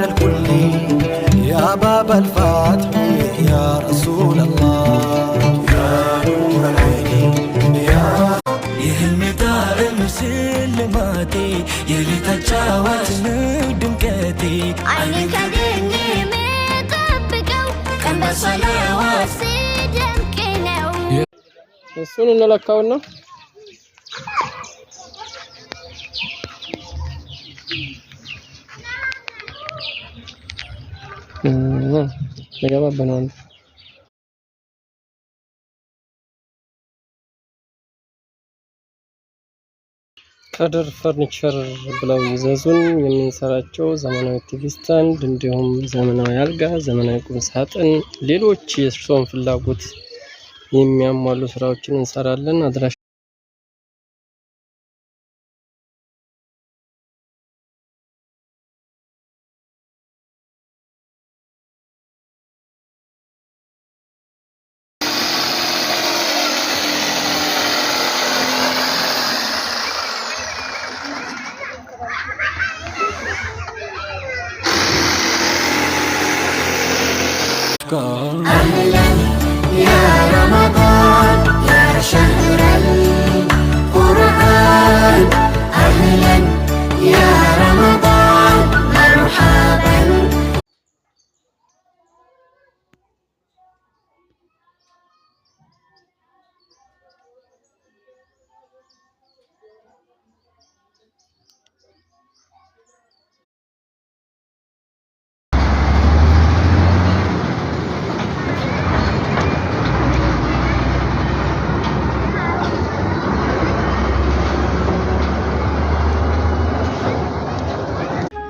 الكل يا باب الفتح يا رسول الله يا نور العين يا يهمي دارم سلماتي يلي تجاوز ندمكتي عيني كدني مطبقو كان بصلوات سيدمكنو እሱን እንለካውና ለገባበናል ከድር ፈርኒቸር ብለው ይዘዙን። የምንሰራቸው ዘመናዊ ቲቪ ስታንድ እንዲሁም ዘመናዊ አልጋ፣ ዘመናዊ ቁም ሳጥን፣ ሌሎች የእርስዎን ፍላጎት የሚያሟሉ ስራዎችን እንሰራለን። አድራሻ أهلا يا رمضان يا شهر القرآن أهلا يا رمضان مرحبا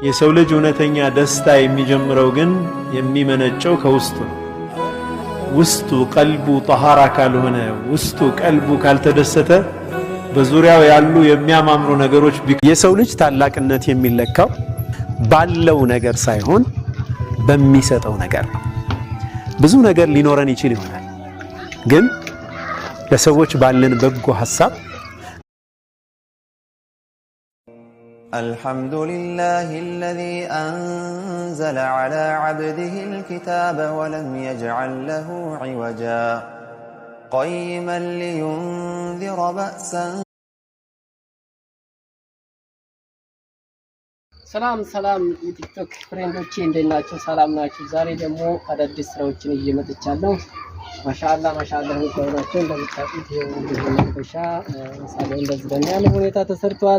የሰው ልጅ እውነተኛ ደስታ የሚጀምረው ግን የሚመነጨው ከውስጡ ነው። ውስጡ ቀልቡ ጠሃራ ካልሆነ፣ ውስጡ ቀልቡ ካልተደሰተ በዙሪያው ያሉ የሚያማምሩ ነገሮች የሰው ልጅ ታላቅነት የሚለካው ባለው ነገር ሳይሆን በሚሰጠው ነገር ነው። ብዙ ነገር ሊኖረን ይችል ይሆናል፣ ግን ለሰዎች ባለን በጎ ሐሳብ الحمد لله الذي أنزل على عبده الكتاب ولم يجعل له عوجا قيما لينذر بأسا ሰላም የቲክቶክ ፍሬንዶቼ እንደት ናችሁ? ሰላም ናችሁ? ዛሬ ደግሞ አዳዲስ ስራዎችን እየመጥቻለሁ። ማሻአላ ሆናችሁ እንደምታውቁት ይሄው እንደዚህ መጥሻ ሳለ እንደዚህ በሚያምር ሁኔታ ተሰርቷል።